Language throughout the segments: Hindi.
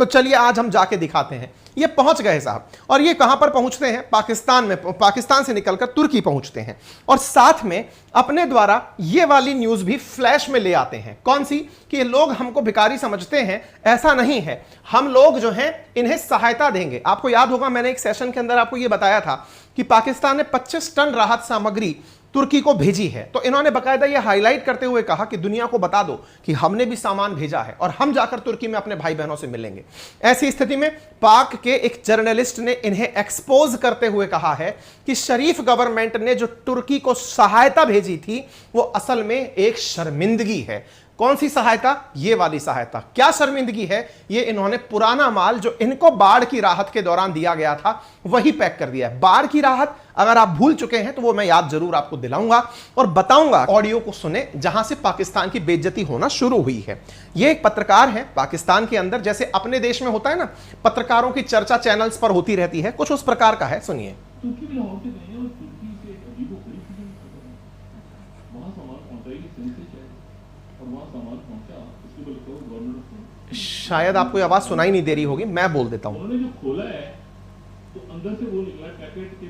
तो चलिए आज हम जाके दिखाते हैं। ये पहुंच गए साहब, और ये कहां पर पहुंचते हैं? पाकिस्तान में, पाकिस्तान से निकलकर तुर्की पहुंचते हैं, और साथ में अपने द्वारा ये वाली न्यूज भी फ्लैश में ले आते हैं। कौन सी? कि ये लोग हमको भिखारी समझते हैं, ऐसा नहीं है, हम लोग जो हैं इन्हें सहायता देंगे। आपको याद होगा मैंने एक सेशन के अंदर आपको ये बताया था कि पाकिस्तान ने 25 टन राहत सामग्री तुर्की को भेजी है। तो इन्होंने बकायदा ये हाईलाइट करते हुए कहा कि दुनिया को बता दो कि हमने भी सामान भेजा है और हम जाकर तुर्की में अपने भाई बहनों से मिलेंगे। ऐसी स्थिति में पाक के एक जर्नलिस्ट ने इन्हें एक्सपोज करते हुए कहा है कि शरीफ गवर्नमेंट ने जो तुर्की को सहायता भेजी थी वो असल में एक शर्मिंदगी है। कौन सी सहायता? ये वाली सहायता। क्या शर्मिंदगी है? ये इन्होंने पुराना माल जो इनको बाढ़ की राहत के दौरान दिया गया था वही पैक कर दिया है। बाढ़ की राहत अगर आप भूल चुके हैं तो वो मैं याद जरूर आपको दिलाऊंगा और बताऊंगा। ऑडियो को सुने जहां से पाकिस्तान की बेइज्जती होना शुरू हुई है। ये एक पत्रकार है पाकिस्तान के अंदर, जैसे अपने देश में होता है ना, पत्रकारों की चर्चा चैनल्स पर होती रहती है, कुछ उस प्रकार का है। सुनिए। शायद आपको आवाज सुनाई नहीं दे रही होगी, मैं बोल देता हूं। उन्होंने जो खोला है तो अंदर से वो निकला पैकेट के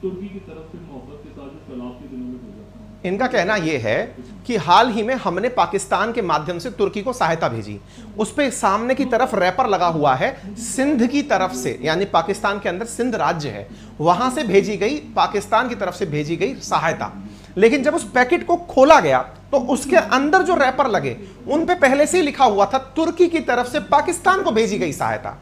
तुर्की की तरफ से मोहब्बत के साथ जो सैलाब के दिनों में भेजा था। इनका कहना यह है कि हाल ही में हमने पाकिस्तान के माध्यम से तुर्की को सहायता भेजी। उस पे सामने की तरफ रैपर लगा हुआ है सिंध की तरफ से, यानी पाकिस्तान के अंदर सिंध राज्य है, वहां से भेजी गई, पाकिस्तान की तरफ से भेजी गई सहायता। लेकिन जब उस पैकेट को खोला गया तो उसके अंदर जो रैपर लगे उन पे पहले से ही लिखा हुआ था तुर्की की तरफ से पाकिस्तान को भेजी गई सहायता।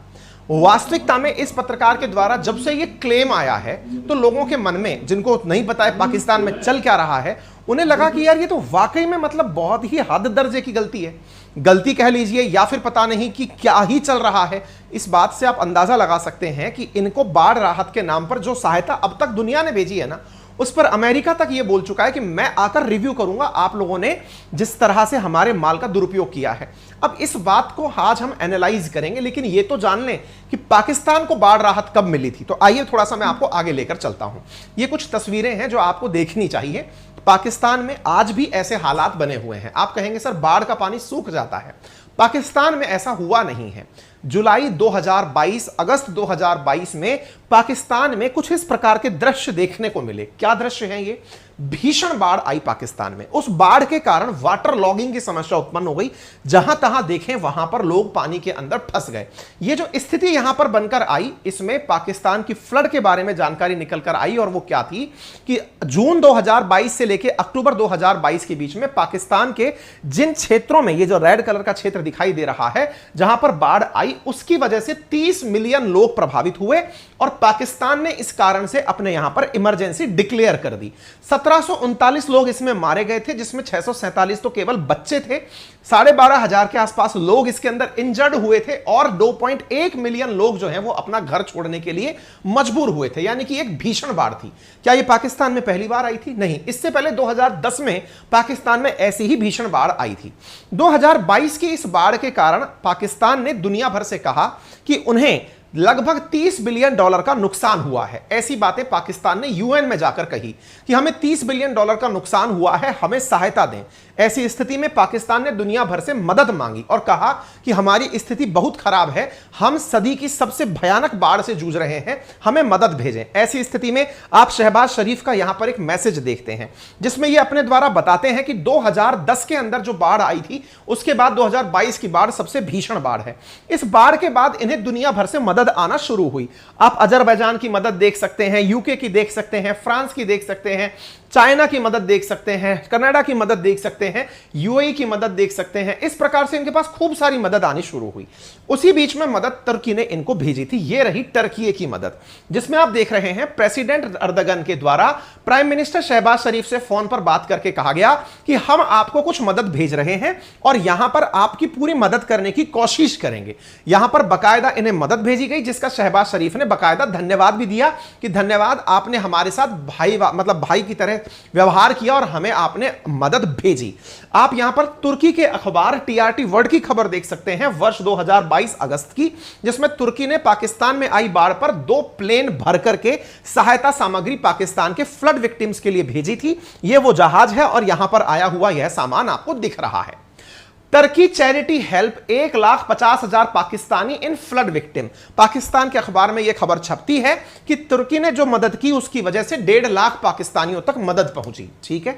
वास्तविकता में इस पत्रकार के द्वारा जब से ये क्लेम आया है तो लोगों के मन में, जिनको नहीं पता है पाकिस्तान में चल क्या रहा है, उन्हें लगा कि यार ये तो वाकई में मतलब बहुत ही हद दर्जे की गलती है। गलती कह लीजिए या फिर पता नहीं कि क्या ही चल रहा है। इस बात से आप अंदाजा लगा सकते हैं कि इनको बाढ़ राहत के नाम पर जो सहायता अब तक दुनिया ने भेजी है ना, उस पर अमेरिका तक यह बोल चुका है कि मैं आकर रिव्यू करूंगा आप लोगों ने जिस तरह से हमारे माल का दुरुपयोग किया है। अब इस बात को आज हम एनालाइज करेंगे, लेकिन यह तो जान लें कि पाकिस्तान को बाढ़ राहत कब मिली थी। तो आइए थोड़ा सा मैं आपको आगे लेकर चलता हूं। ये कुछ तस्वीरें हैं जो आपको देखनी चाहिए। पाकिस्तान में आज भी ऐसे हालात बने हुए हैं। आप कहेंगे सर बाढ़ का पानी सूख जाता है, पाकिस्तान में ऐसा हुआ नहीं है। जुलाई 2022, अगस्त 2022 में पाकिस्तान में कुछ इस प्रकार के दृश्य देखने को मिले। क्या दृश्य हैं ये? भीषण बाढ़ आई पाकिस्तान में। उस बाढ़ के कारण वाटर लॉगिंग की समस्या उत्पन्न हो गई। जहां तहां देखें वहां पर लोग पानी के अंदर फंस गए। ये जो स्थिति यहां पर बनकर आई, इसमें पाकिस्तान की फ्लड के बारे में जानकारी निकलकर आई, और वो क्या थी कि जून 2022 से लेकर अक्टूबर 2022 के बीच में पाकिस्तान के जिन क्षेत्रों में, ये जो रेड कलर का क्षेत्र दिखाई दे रहा है, जहां पर बाढ़ आई, उसकी वजह से 30 मिलियन लोग प्रभावित हुए और पाकिस्तान ने इस कारण से अपने यहां पर इमरजेंसी डिक्लेयर कर दी। 1739 लोग इसमें मारे गए थे, जिसमें 647 तो केवल बच्चे थे। 12,500 के आसपास लोग इसके अंदर इंजर्ड हुए थे और 2.1 मिलियन लोग जो हैं वो अपना घर छोड़ने के लिए मजबूर हुए थे। यानी कि एक भीषण बाढ़ थी। क्या यह पाकिस्तान में पहली बार आई थी? नहीं, इससे पहले 2010 में पाकिस्तान में ऐसी ही भीषण बाढ़ आई थी। 2022 की इस बाढ़ के कारण पाकिस्तान ने दुनिया भर से कहा कि उन्हें लगभग $30 बिलियन का नुकसान हुआ है। ऐसी बातें पाकिस्तान ने यूएन में जाकर कही कि हमें $30 बिलियन का नुकसान हुआ है, हमें सहायता दें। ऐसी स्थिति में पाकिस्तान ने दुनिया भर से मदद मांगी और कहा कि हमारी स्थिति बहुत खराब है, हम सदी की सबसे भयानक बाढ़ से जूझ रहे हैं, हमें मदद भेजें। ऐसी स्थिति में आप शहबाज शरीफ का यहां पर एक मैसेज देखते हैं जिसमें ये अपने द्वारा बताते हैं कि 2010 के अंदर जो बाढ़ आई थी उसके बाद 2022 की बाढ़ सबसे भीषण बाढ़ है। इस बाढ़ के बाद इन्हें दुनिया भर से मदद आना शुरू हुई। आप अजरबैजान की मदद देख सकते हैं, यूके की देख सकते हैं, फ्रांस की देख सकते हैं, चाइना की मदद देख सकते हैं, कनाडा की मदद देख सकते हैं, यूएई की मदद देख सकते हैं। इस प्रकार से इनके पास खूब सारी मदद आनी शुरू हुई। उसी बीच में मदद तुर्की ने इनको भेजी थी। ये रही टर्की की मदद, जिसमें आप देख रहे हैं प्रेसिडेंट अर्दगन के द्वारा प्राइम मिनिस्टर शहबाज शरीफ से फोन पर बात करके कहा गया कि हम आपको कुछ मदद भेज रहे हैं और यहां पर आपकी पूरी मदद करने की कोशिश करेंगे। यहां पर बकायदा इन्हें मदद भेजी गई, जिसका शहबाज शरीफ ने बकायदा धन्यवाद भी दिया कि धन्यवाद, आपने हमारे साथ भाई की तरह व्यवहार किया और हमें आपने मदद भेजी। आप यहां पर तुर्की के अखबार टीआरटी वर्ल्ड की खबर देख सकते हैं वर्ष 2022 अगस्त की, जिसमें तुर्की ने पाकिस्तान में आई बाढ़ पर 2 प्लेन भर करके सहायता सामग्री पाकिस्तान के फ्लड विक्टिम्स के लिए भेजी थी। यह वो जहाज है और यहां पर आया हुआ यह सामान आपको दिख रहा है। टर्की चैरिटी हेल्प 1,50,000 पाकिस्तानी इन फ्लड विक्टिम। पाकिस्तान के अखबार में यह खबर छपती है कि तुर्की ने जो मदद की उसकी वजह से 1.5 लाख पाकिस्तानियों तक मदद पहुंची। ठीक है,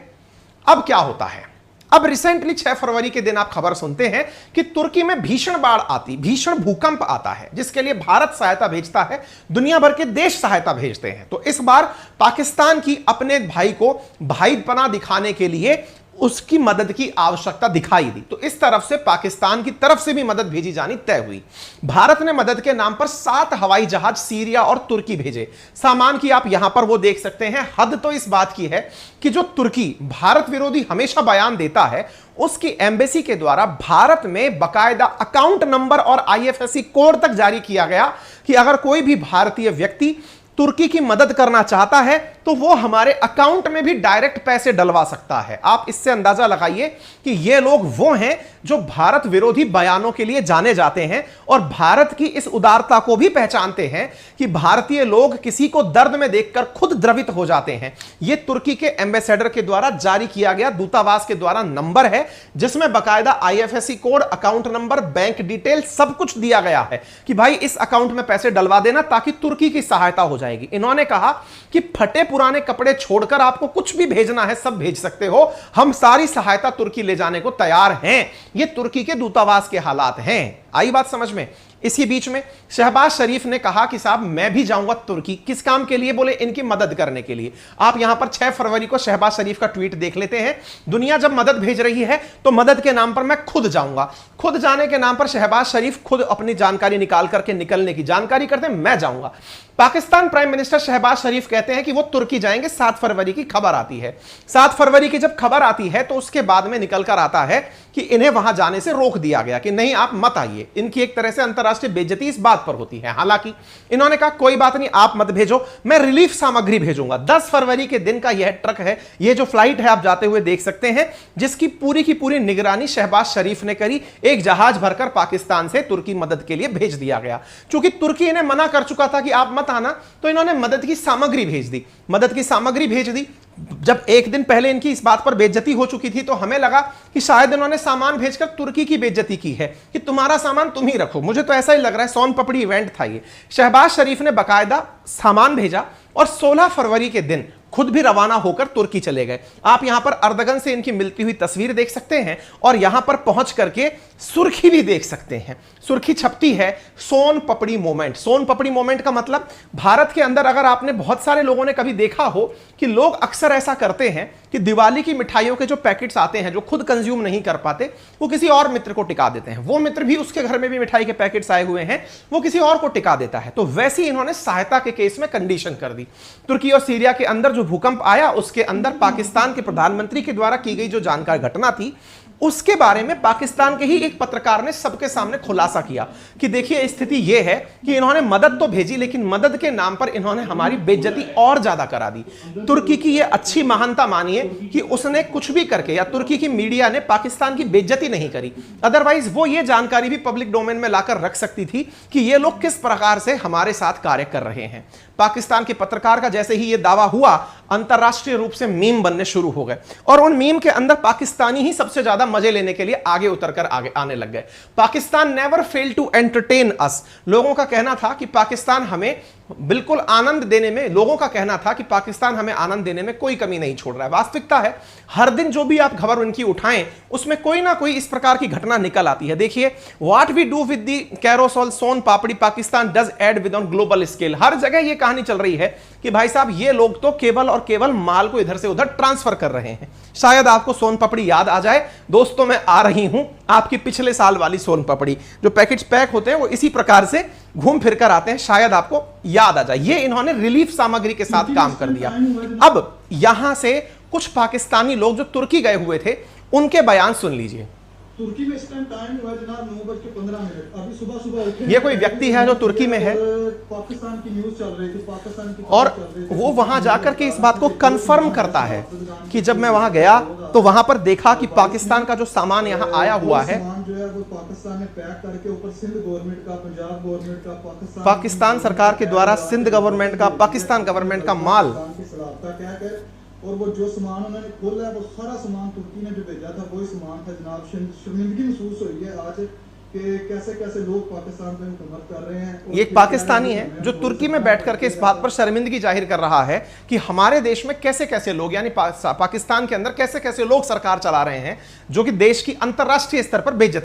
अब क्या होता है? अब रिसेंटली 6 फरवरी के दिन आप खबर सुनते हैं कि तुर्की में भीषण बाढ़ आती, भीषण भूकंप आता है, जिसके लिए भारत सहायता भेजता है, दुनिया भर के देश सहायता भेजते हैं। तो इस बार पाकिस्तान की अपने भाई को भाईपना दिखाने के लिए उसकी मदद की आवश्यकता दिखाई दी, तो इस तरफ से पाकिस्तान की तरफ से भी मदद भेजी जानी तय हुई। भारत ने मदद के नाम पर 7 हवाई जहाज सीरिया और तुर्की भेजे। सामान की आप यहां पर वो देख सकते हैं। हद तो इस बात की है कि जो तुर्की भारत विरोधी हमेशा बयान देता है, उसकी एम्बेसी के द्वारा भारत में बकायदा अकाउंट नंबर और IFSC कोड तक जारी किया गया कि अगर कोई भी भारतीय व्यक्ति तुर्की की मदद करना चाहता है तो वो हमारे अकाउंट में भी डायरेक्ट पैसे डलवा सकता है। आप इससे अंदाजा लगाइए कि ये लोग वो हैं जो भारत विरोधी बयानों के लिए जाने जाते हैं और भारत की इस उदारता को भी पहचानते हैं कि भारतीय लोग किसी को दर्द में देखकर खुद द्रवित हो जाते हैं। ये तुर्की के एम्बेसडर के द्वारा जारी किया गया दूतावास के द्वारा नंबर है, जिसमें बकायदा IFSC code, account number, bank detail सब कुछ दिया गया है कि भाई इस अकाउंट में पैसे डलवा देना ताकि तुर्की की सहायता हो जाएगी। इन्होंने कहा कि फटे पुराने कपड़े छोड़कर आपको कुछ भी भेजना है सब भेज सकते हो, हम सारी सहायता तुर्की ले जाने को तैयार हैं। ये तुर्की के दूतावास के हालात हैं। आई बात समझ में? इसी बीच में शहबाज शरीफ ने कहा कि साहब मैं भी जाऊंगा तुर्की। किस काम के लिए? बोले इनकी मदद करने के लिए। आप यहां पर 6 फरवरी को शहबाज शरीफ का ट्वीट देख लेते हैं। दुनिया जब मदद भेज रही है तो मदद के नाम पर मैं खुद जाऊंगा। खुद जाने के नाम पर शहबाज शरीफ खुद अपनी जानकारी निकाल करके निकलने की जानकारी करते हैं, मैं जाऊंगा। पाकिस्तान प्राइम मिनिस्टर शहबाज शरीफ कहते हैं कि वो तुर्की जाएंगे। 7 फरवरी की खबर आती है। 7 फरवरी की जब खबर आती है तो उसके बाद में निकल कर आता है कि इन्हें वहां जाने से रोक दिया गया कि नहीं आप मत आइए। इनकी एक तरह से अंतरराष्ट्रीय बेइज्जती इस बात पर होती है। हालांकि इन्होंने कहा कोई बात नहीं, आप मत भेजो, मैं रिलीफ सामग्री भेजूंगा। 10 फरवरी के दिन का यह ट्रक है, यह जो फ्लाइट है आप जाते हुए देख सकते हैं, जिसकी पूरी की पूरी निगरानी शहबाज शरीफ ने करी। एक जहाज भरकर पाकिस्तान से तुर्की मदद के लिए भेज दिया गया। चूंकि तुर्की इन्हें मना कर चुका था कि आप मत आना, तो इन्होंने मदद की सामग्री भेज दी। मदद की सामग्री भेज दी। जब एक दिन पहले इनकी इस बात पर बेइज्जती हो चुकी थी तो हमें लगा कि शायद इन्होंने सामान भेजकर तुर्की की बेइज्जती की है कि तुम्हारा सामान तुम ही रखो। मुझे तो ऐसा ही लग रहा है, सोन पपड़ी इवेंट था ये। शहबाज शरीफ ने बकायदा सामान भेजा और 16 फरवरी के दिन खुद भी रवाना होकर तुर्की चले गए। आप यहां पर अर्दगन से इनकी मिलती हुई तस्वीर देख सकते हैं और यहां पर पहुंच करके सुर्खी भी देख सकते हैं। सुर्खी छपती है सोन पपड़ी मोमेंट। सोन पपड़ी मोमेंट का मतलब भारत के अंदर अगर आपने बहुत सारे लोगों ने कभी देखा हो कि लोग अक्सर ऐसा करते हैं कि दिवाली की मिठाइयों के जो पैकेट्स आते हैं जो खुद कंज्यूम नहीं कर पाते वो किसी और मित्र को टिका देते हैं। वो मित्र भी उसके घर में भी मिठाई के पैकेट्स आए हुए हैं, वो किसी और को टिका देता है। तो वैसे ही इन्होंने सहायता के केस में कंडीशन कर दी। तुर्की और सीरिया के अंदर जो भूकंप आया उसके अंदर पाकिस्तान के प्रधानमंत्री के द्वारा की गई जो जानकारी घटना थी उसके बारे में पाकिस्तान के ही एक पत्रकार ने सबके सामने खुलासा किया कि देखिए स्थिति यह है कि इन्होंने मदद तो भेजी लेकिन मदद के नाम पर इन्होंने हमारी बेइज्जती और ज्यादा करा दी। तुर्की की यह अच्छी महानता मानिए कि उसने कुछ भी करके या तुर्की की मीडिया ने पाकिस्तान की बेइज्जती नहीं करी। अदरवाइज वो ये जानकारी भी पब्लिक डोमेन में लाकर रख सकती थी कि ये लोग किस प्रकार से हमारे साथ कार्य कर रहे हैं। पाकिस्तान के पत्रकार का जैसे ही यह दावा हुआ अंतरराष्ट्रीय रूप से मीम बनने शुरू हो गए और उन मीम के अंदर पाकिस्तानी ही सबसे ज्यादा मजे लेने के लिए आगे उतरकर आगे आने लग गए। Pakistan never fail to entertain us. लोगों का कहना था कि पाकिस्तान हमें बिल्कुल आनंद देने में, लोगों का कहना था कि पाकिस्तान हमें आनंद देने में कोई कमी नहीं छोड़ रहा है। वास्तविकता है हर दिन जो भी आप खबर उनकी उठाएं उसमें कोई ना कोई इस प्रकार की घटना निकल आती है। देखिए what we do with the carousel soan papdi Pakistan does ad with on global scale. हर जगह यह कहानी चल रही है कि भाई साहब ये लोग तो केवल और केवल माल को इधर से उधर ट्रांसफर कर रहे हैं। शायद आपको सोन पपड़ी याद आ जाए। दोस्तों मैं आ रही हूं आपकी पिछले साल वाली सोन पपड़ी, जो पैकेट्स पैक होते हैं वो इसी प्रकार से घूम फिर कर आते हैं, शायद आपको याद आ जाए। ये इन्होंने रिलीफ सामग्री के साथ काम कर दिया। अब यहां से कुछ पाकिस्तानी लोग जो तुर्की गए हुए थे उनके बयान सुन लीजिए। तुर्की में इस टाइम हुआ जनाब 9:15। अभी सुबह उठे। ये कोई व्यक्ति है जो तुर्की में है पाकिस्तान की न्यूज चल रही थी, पाकिस्तान की और वो वहां जाकर के इस बात को कंफर्म करता है कि जब मैं वहां गया तो वहां पर देखा कि पाकिस्तान का जो सामान यहां आया हुआ है जो है वो पाकिस्तान ने पैक करके ऊपर सिंध गवर्नमेंट का, पंजाब गवर्नमेंट का, पाकिस्तान सरकार के द्वारा सिंध गवर्नमेंट का, पाकिस्तान गवर्नमेंट का माल और वो जो सामान उन्होंने खोला है वो सारा सामान तुर्की ने जो भेजा था वही सामान था जनाब। शर्मिंदगी महसूस हुई है आज कि कैसे कैसे लोग पाकिस्तान पे हुकूमत कर रहे हैं। ये एक पाकिस्तानी है जो तुर्की में बैठ करके इस बात पर शर्मिंदगी जाहिर कर रहा है कि हमारे देश में कैसे कैसे लोग, यानी पाकिस्तान के अंदर कैसे कैसे लोग सरकार चला रहे हैं जो कि देश की अंतर्राष्ट्रीय स्तर पर बेइज्जती